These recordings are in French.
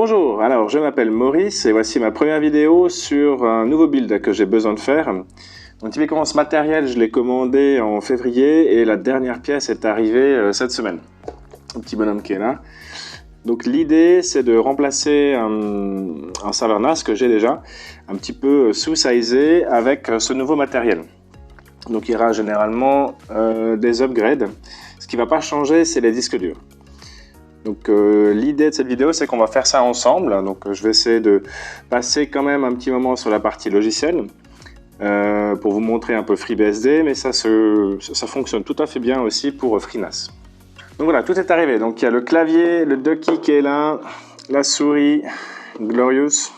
Bonjour, alors je m'appelle Maurice et voici ma première vidéo sur un nouveau build que j'ai besoin de faire. Donc typiquement ce matériel je l'ai commandé en février et la dernière pièce est arrivée cette semaine. Un petit bonhomme qui est là. Donc l'idée c'est de remplacer un serveur NAS que j'ai déjà, un petit peu sous-sizé avec ce nouveau matériel. Donc il y aura généralement des upgrades. Ce qui ne va pas changer c'est les disques durs. Donc l'idée de cette vidéo c'est qu'on va faire ça ensemble, donc je vais essayer de passer quand même un petit moment sur la partie logicielle pour vous montrer un peu FreeBSD, mais ça fonctionne tout à fait bien aussi pour FreeNAS. Donc voilà, tout est arrivé, donc il y a le clavier, le Ducky qui est là, la souris, Glorious.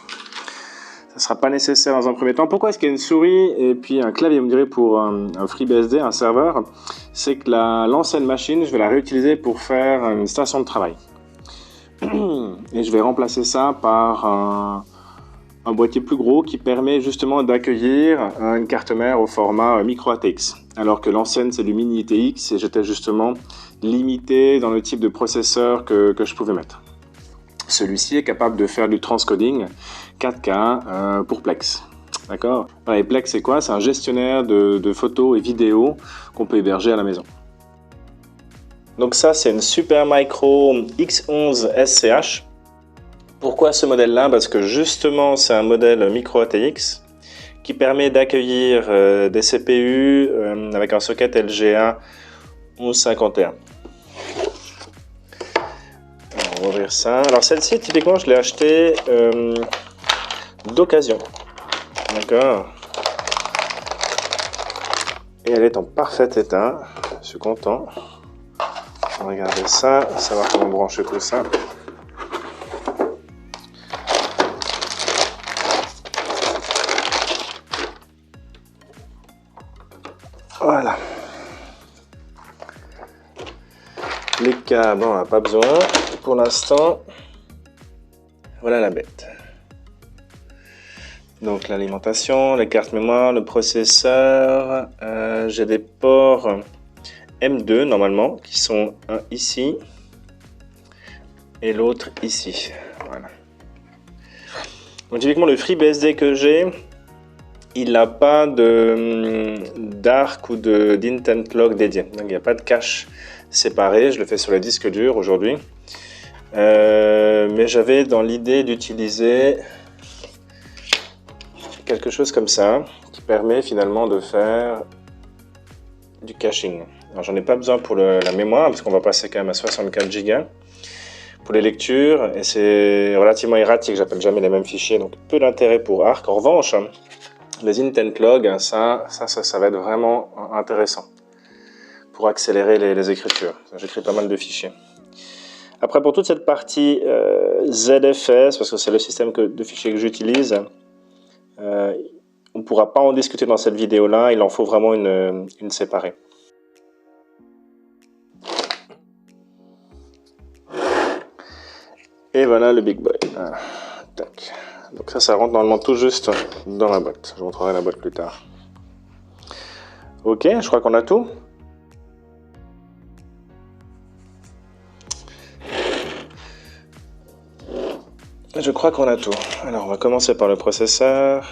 Ça ne sera pas nécessaire dans un premier temps. Pourquoi est-ce qu'il y a une souris et puis un clavier, vous me direz, pour un FreeBSD, un serveur? C'est que l'ancienne machine, je vais la réutiliser pour faire une station de travail. Et je vais remplacer ça par un boîtier plus gros qui permet justement d'accueillir une carte mère au format micro ATX. Alors que l'ancienne, c'est du mini ITX et j'étais justement limité dans le type de processeur que je pouvais mettre. Celui-ci est capable de faire du transcoding 4K pour Plex. D'accord. Et Plex, c'est quoi? C'est un gestionnaire de photos et vidéos qu'on peut héberger à la maison. Donc ça, c'est une Supermicro X11 SCH. Pourquoi ce modèle-là? Parce que justement, c'est un modèle micro ATX qui permet d'accueillir des CPU avec un socket LGA 1151. On va ouvrir ça. Alors celle-ci, typiquement, je l'ai achetée d'occasion. D'accord. Et elle est en parfait état. Je suis content. On va regarder ça, savoir comment brancher tout ça. Voilà. Les câbles, on n'a pas besoin pour l'instant. Voilà la bête. Donc l'alimentation, les cartes mémoire, le processeur. J'ai des ports M2 normalement qui sont un ici et l'autre ici. Voilà. Donc typiquement le FreeBSD que j'ai, il n'a pas d'ARC ou d'intent log dédié. Donc il n'y a pas de cache séparé. Je le fais sur le disque dur aujourd'hui. Mais j'avais dans l'idée d'utiliser quelque chose comme ça qui permet finalement de faire du caching. Alors j'en ai pas besoin pour la mémoire parce qu'on va passer quand même à 64 Go pour les lectures et c'est relativement erratique, j'appelle jamais les mêmes fichiers, donc peu d'intérêt pour ARC. En revanche, les intent log, ça va être vraiment intéressant pour accélérer les écritures. J'écris pas mal de fichiers. Après, pour toute cette partie ZFS, parce que c'est le système de fichiers que j'utilise, on ne pourra pas en discuter dans cette vidéo-là, il en faut vraiment une séparée. Et voilà le big boy. Tac. Donc ça rentre normalement tout juste dans la boîte. Je vous montrerai la boîte plus tard. Ok, je crois qu'on a tout. Je crois qu'on a tout. Alors on va commencer par le processeur.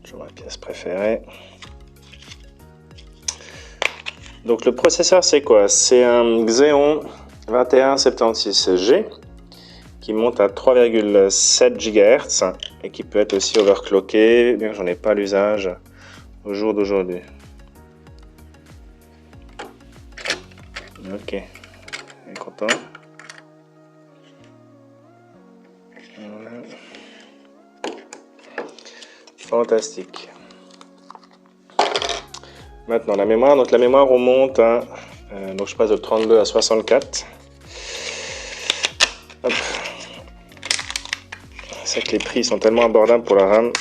Toujours ma pièce préférée. Donc le processeur c'est quoi? C'est un Xeon 2176G qui monte à 3,7 GHz et qui peut être aussi overclocké, bien que j'en ai pas l'usage au jour d'aujourd'hui. Ok, on est content. Voilà. Fantastique. Maintenant la mémoire, donc la mémoire on monte à, donc je passe de 32 à 64. Hop. C'est que les prix sont tellement abordables pour la RAM,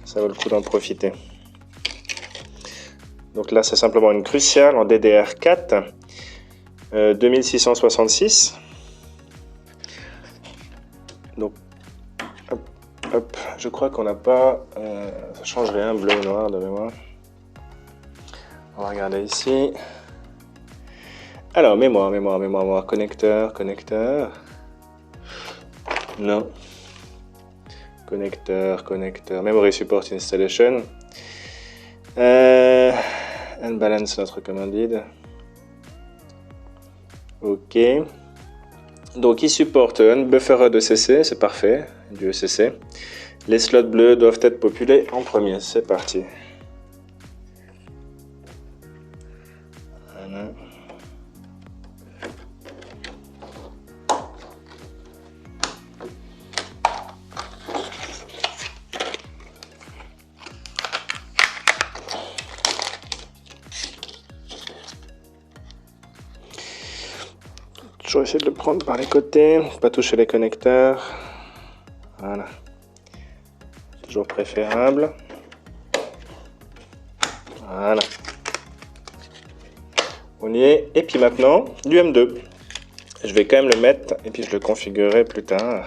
ça vaut le coup d'en profiter. Donc là c'est simplement une Crucial en DDR4 2666. Donc hop, je crois qu'on n'a pas, ça change rien, bleu ou noir de mémoire. On va regarder ici. Alors mémoire, connecteur. Non. Connecteur, memory support installation. Unbalance not recommended. Ok. Donc il supporte un buffer ECC, c'est parfait, du ECC. Les slots bleus doivent être populés en premier, c'est parti. Voilà. Toujours essayer de le prendre par les côtés, pas toucher les connecteurs. Voilà. Toujours préférable. Voilà. On y est. Et puis maintenant, du M2. Je vais quand même le mettre et puis je le configurerai plus tard.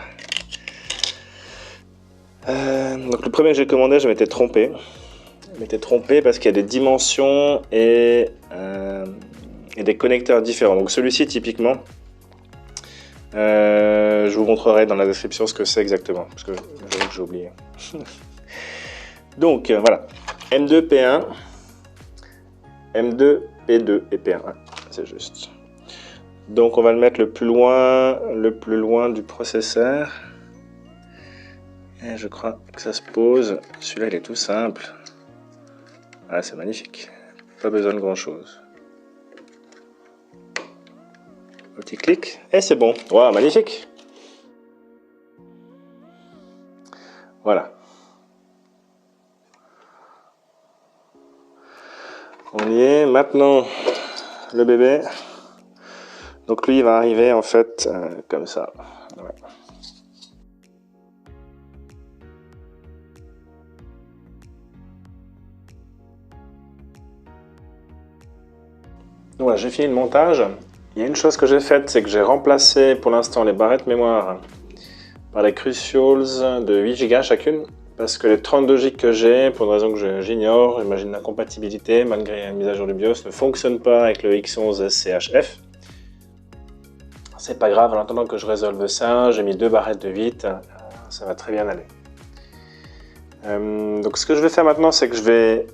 Donc le premier que j'ai commandé, je m'étais trompé. Je m'étais trompé parce qu'il y a des dimensions et des connecteurs différents. Donc celui-ci, typiquement, je vous montrerai dans la description ce que c'est exactement, parce que j'ai oublié. Donc voilà, M2 P1, M2 P2 et P1, c'est juste. Donc on va le mettre le plus loin du processeur. Et je crois que ça se pose. Celui-là il est tout simple. Ah, c'est magnifique. Pas besoin de grand chose. Petit clic et c'est bon. Waouh, magnifique. Voilà. On y est. Maintenant, le bébé. Donc lui, il va arriver en fait comme ça. Ouais. Donc voilà, j'ai fini le montage. Il y a une chose que j'ai faite, c'est que j'ai remplacé pour l'instant les barrettes mémoire par les Crucials de 8 Go chacune. Parce que les 32 Go que j'ai, pour une raison que j'ignore, j'imagine l'incompatibilité, malgré la mise à jour du BIOS, ne fonctionne pas avec le X11 SCHF. C'est pas grave, en attendant que je résolve ça, j'ai mis 2 barrettes de 8, ça va très bien aller. Donc ce que je vais faire maintenant, c'est que je vais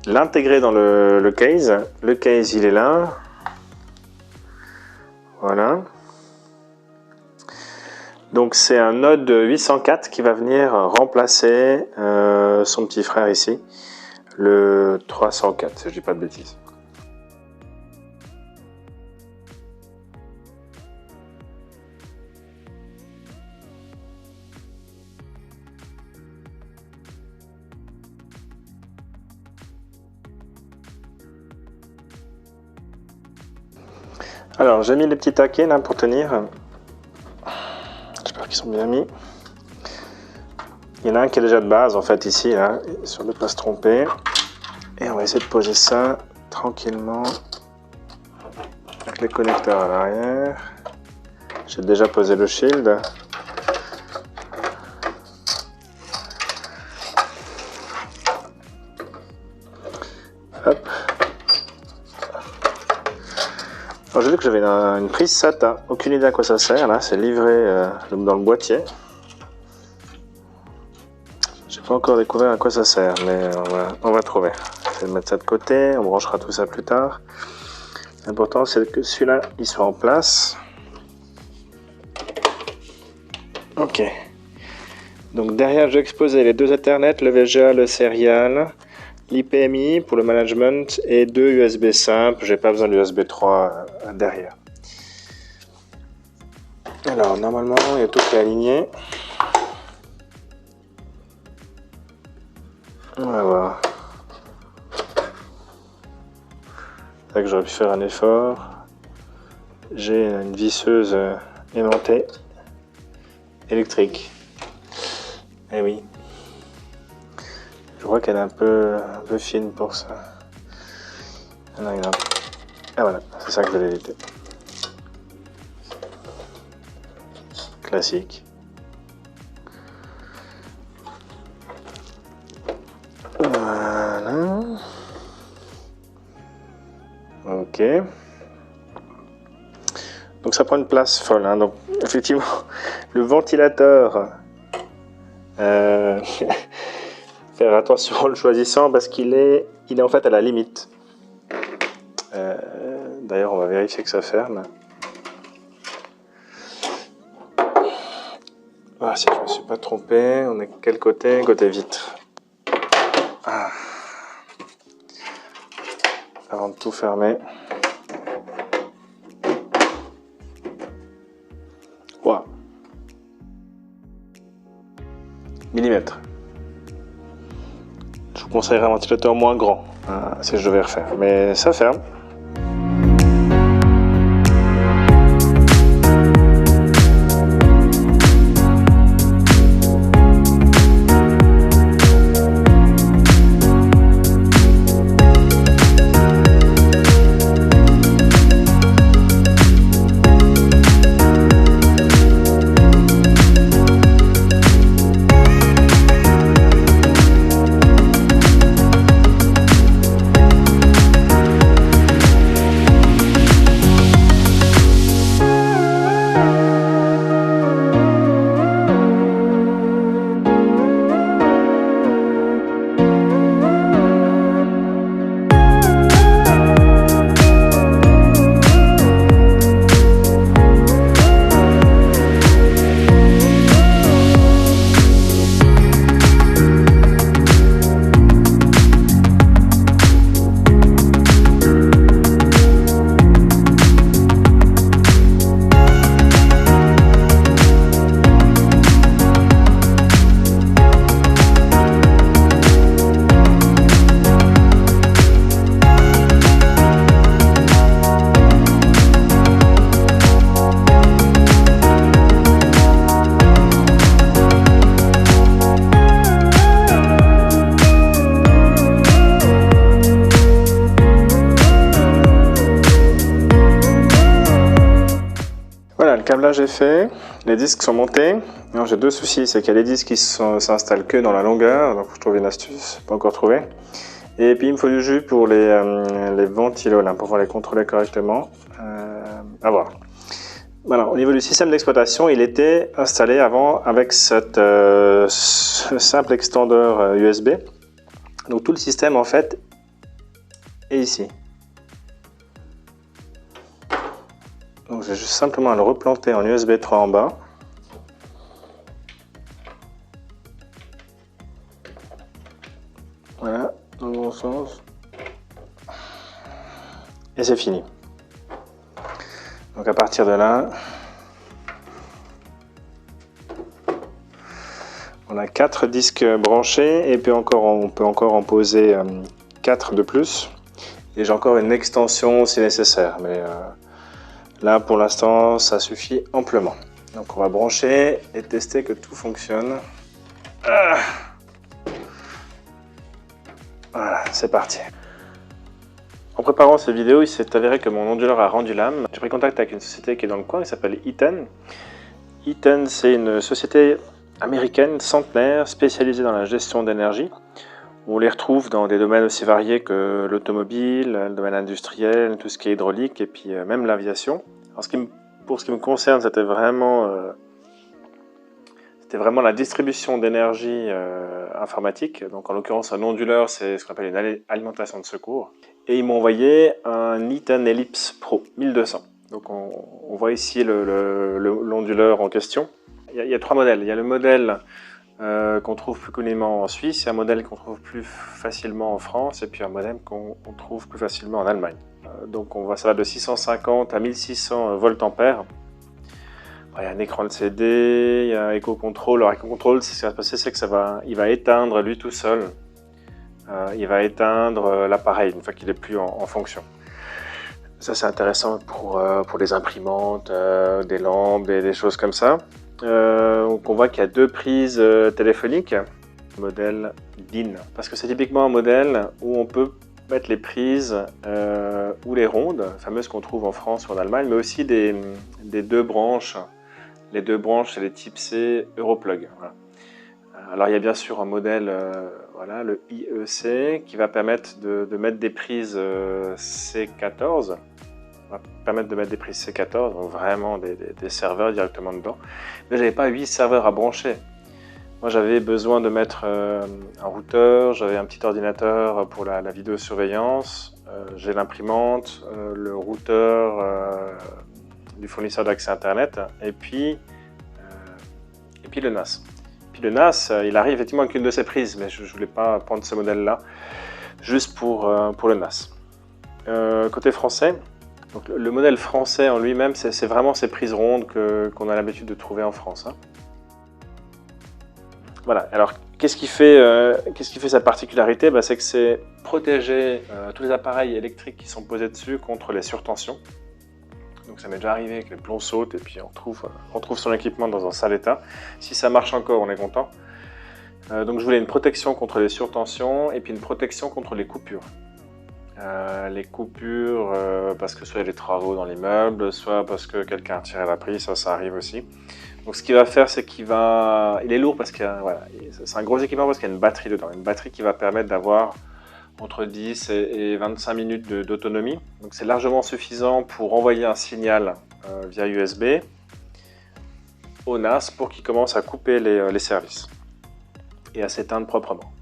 l'intégrer dans le case. Le case, il est là. Voilà. Donc c'est un Node 804 qui va venir remplacer son petit frère ici, le 304, si je dis pas de bêtises. Alors j'ai mis les petits taquets là pour tenir. J'espère qu'ils sont bien mis. Il y en a un qui est déjà de base en fait ici, là, sur ne pas se tromper. Et on va essayer de poser ça tranquillement avec les connecteurs à l'arrière. J'ai déjà posé le shield. Hop. Alors j'ai vu que j'avais une prise SATA, aucune idée à quoi ça sert, là c'est livré dans le boîtier. J'ai pas encore découvert à quoi ça sert, mais on va trouver. Je vais mettre ça de côté, on branchera tout ça plus tard. L'important c'est que celui-là il soit en place. Ok. Donc derrière j'ai exposé les deux Ethernet, le VGA, le serial, l'IPMI pour le management et deux USB simples, j'ai pas besoin d'USB 3 derrière. Alors normalement il y a tout qui est aligné. On va voir. C'est là que j'aurais pu faire un effort. J'ai une visseuse aimantée électrique. Eh oui. Je crois qu'elle est un peu fine pour ça. Ah, non, ah voilà, c'est ça que je vais éviter. Classique. Voilà. Ok. Donc Donc ça prend une place folle, hein. Donc effectivement, le ventilateur, faire attention en le choisissant parce qu'il est en fait à la limite. D'ailleurs, on va vérifier que ça ferme. Voilà, si je ne me suis pas trompé, on est quel côté? Côté vitre. Ah. Avant de tout fermer. Wow. Millimètres. Je vous conseillerais un ventilateur moins grand, hein, si je devais refaire. Mais ça ferme. Voilà, le câblage est fait, les disques sont montés. J'ai deux soucis, c'est qu'il y a les disques qui s'installent que dans la longueur, donc je trouve une astuce, pas encore trouvé. Et puis il me faut du jus pour les ventilos, là, pour pouvoir les contrôler correctement. À voir. Voilà, au niveau du système d'exploitation, il était installé avant avec cette ce simple extendeur USB. Donc tout le système en fait est ici. Donc j'ai juste simplement à le replanter en USB 3 en bas. Voilà, dans le bon sens. Et c'est fini. Donc à partir de là, on a 4 disques branchés et puis encore, on peut encore en poser 4 de plus. Et j'ai encore une extension si nécessaire, mais là pour l'instant ça suffit amplement. Donc on va brancher et tester que tout fonctionne. Voilà, c'est parti. En préparant cette vidéo, il s'est avéré que mon onduleur a rendu l'âme. J'ai pris contact avec une société qui est dans le coin, qui s'appelle Eaton. Eaton, c'est une société américaine centenaire spécialisée dans la gestion d'énergie. On les retrouve dans des domaines aussi variés que l'automobile, le domaine industriel, tout ce qui est hydraulique et puis même l'aviation. Pour ce qui me concerne, c'était vraiment la distribution d'énergie informatique. Donc en l'occurrence, un onduleur, c'est ce qu'on appelle une alimentation de secours. Et ils m'ont envoyé un Eaton Ellipse Pro 1200. Donc on voit ici l'onduleur en question. Il y a 3 modèles. Il y a le modèle qu'on trouve plus communément en Suisse, il y a un modèle qu'on trouve plus facilement en France, et puis un modèle qu'on trouve plus facilement en Allemagne. Donc ça va de 650 à 1600 voltampères. Il y a un écran LCD, il y a un éco-contrôle. Alors éco-contrôle, ce qui va se passer, c'est que il va éteindre lui tout seul. Il va éteindre l'appareil une fois qu'il n'est plus en fonction. Ça c'est intéressant pour des imprimantes, des lampes, des choses comme ça. Donc on voit qu'il y a 2 prises téléphoniques, modèle DIN, parce que c'est typiquement un modèle où on peut mettre les prises ou les rondes, fameuses qu'on trouve en France ou en Allemagne, mais aussi des 2 branches. Les 2 branches, c'est les type C Europlug. Voilà. Alors il y a bien sûr un modèle, voilà, le IEC, qui va permettre de mettre des prises C14. va permettre de mettre des prises C14, donc vraiment des serveurs directement dedans. Mais j'avais pas 8 serveurs à brancher. Moi j'avais besoin de mettre un routeur, j'avais un petit ordinateur pour la vidéosurveillance, j'ai l'imprimante, le routeur du fournisseur d'accès internet et puis le NAS. Puis le NAS, il arrive effectivement avec une de ses prises, mais je ne voulais pas prendre ce modèle-là, juste pour le NAS. Côté français, donc le modèle français en lui-même, c'est vraiment ces prises rondes qu'on a l'habitude de trouver en France. Hein. Voilà, alors qu'est-ce qui fait sa particularité? C'est que c'est protéger tous les appareils électriques qui sont posés dessus contre les surtensions. Donc ça m'est déjà arrivé que les plombs sautent et puis on retrouve son équipement dans un sale état. Si ça marche encore, on est content. Donc je voulais une protection contre les surtensions et puis une protection contre les coupures. Les coupures parce que soit il y a des travaux dans l'immeuble, soit parce que quelqu'un a tiré la prise, ça arrive aussi. Donc ce qu'il va faire, c'est qu'il va... Il est lourd parce que voilà, c'est un gros équipement parce qu'il y a une batterie dedans. Une batterie qui va permettre d'avoir entre 10 et 25 minutes d'autonomie. Donc c'est largement suffisant pour envoyer un signal via USB au NAS pour qu'il commence à couper les services et à s'éteindre proprement.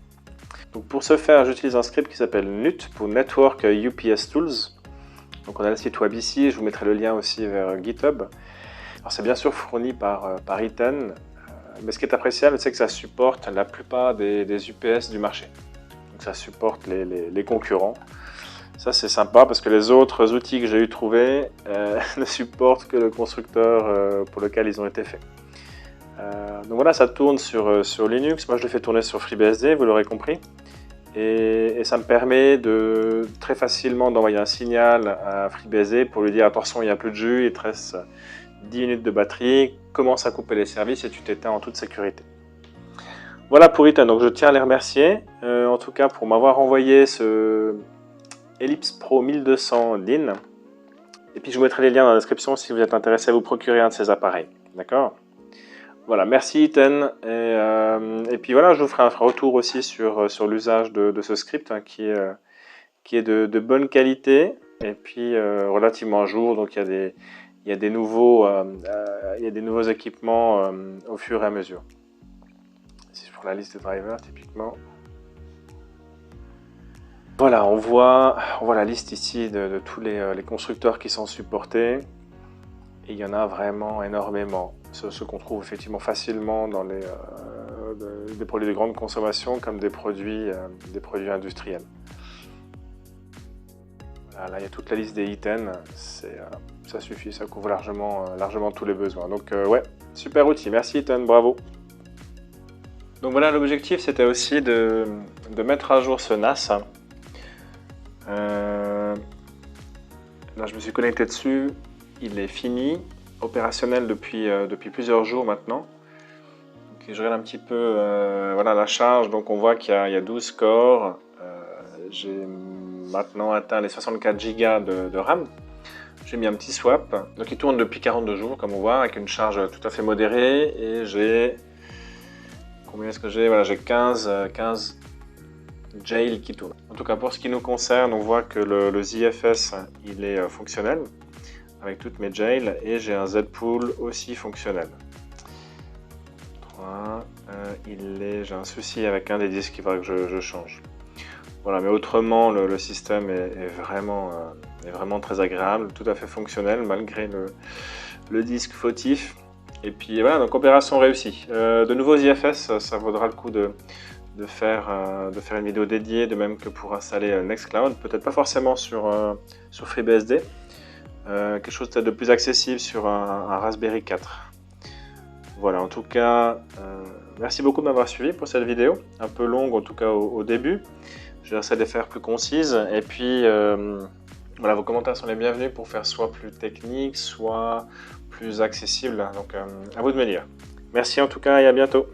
Donc pour ce faire, j'utilise un script qui s'appelle NUT pour Network UPS Tools. Donc on a le site web ici, je vous mettrai le lien aussi vers GitHub. Alors c'est bien sûr fourni par Eaton, mais ce qui est appréciable, c'est que ça supporte la plupart des UPS du marché. Donc ça supporte les concurrents. Ça c'est sympa parce que les autres outils que j'ai eu trouvés ne supportent que le constructeur pour lequel ils ont été faits. Donc voilà, ça tourne sur Linux. Moi je le fais tourner sur FreeBSD, vous l'aurez compris. Et ça me permet de très facilement d'envoyer un signal à FreeBSD pour lui dire attention, il n'y a plus de jus, il te reste 10 minutes de batterie, commence à couper les services et tu t'éteins en toute sécurité. Voilà pour Eaton, donc je tiens à les remercier, en tout cas pour m'avoir envoyé ce Ellipse Pro 1200 DIN. Et puis je vous mettrai les liens dans la description si vous êtes intéressé à vous procurer un de ces appareils. D'accord ? Voilà, merci Eaton. Et puis voilà, je vous ferai un retour aussi sur l'usage de ce script hein, qui est de bonne qualité et puis relativement à jour. Donc il y a des nouveaux équipements au fur et à mesure. Si je prends la liste de drivers, typiquement. Voilà, on voit la liste ici de tous les constructeurs qui sont supportés. Et il y en a vraiment énormément. Ceux qu'on trouve effectivement facilement dans des produits de grande consommation comme des produits industriels. Là, il y a toute la liste des Eaton, ça suffit, ça couvre largement tous les besoins. Donc ouais, super outil, merci Eaton, bravo. Donc voilà, l'objectif c'était aussi de mettre à jour ce NAS. Là je me suis connecté dessus, il est fini, opérationnel depuis plusieurs jours maintenant. Donc, je regarde un petit peu voilà, la charge, donc on voit qu'il y a 12 corps. J'ai maintenant atteint les 64 Go de RAM. J'ai mis un petit swap, donc il tourne depuis 42 jours comme on voit, avec une charge tout à fait modérée. Et j'ai... Combien est-ce que j'ai? Voilà, j'ai 15 jails qui tournent. En tout cas pour ce qui nous concerne, on voit que le ZFS il est fonctionnel avec toutes mes jails et j'ai un Z-Pool aussi fonctionnel. J'ai un souci avec un des disques qu'il faudra que je change. Voilà, mais autrement le système est vraiment très agréable, tout à fait fonctionnel malgré le disque fautif. Et puis voilà, donc opération réussie. De nouveaux ZFS, ça vaudra le coup de faire une vidéo dédiée, de même que pour installer Nextcloud, peut-être pas forcément sur FreeBSD, quelque chose peut-être de plus accessible sur un Raspberry 4. Voilà, en tout cas, merci beaucoup de m'avoir suivi pour cette vidéo, un peu longue en tout cas au début. Je vais essayer de les faire plus concises, et puis voilà, vos commentaires sont les bienvenus pour faire soit plus technique, soit plus accessible, donc à vous de me dire. Merci en tout cas et à bientôt.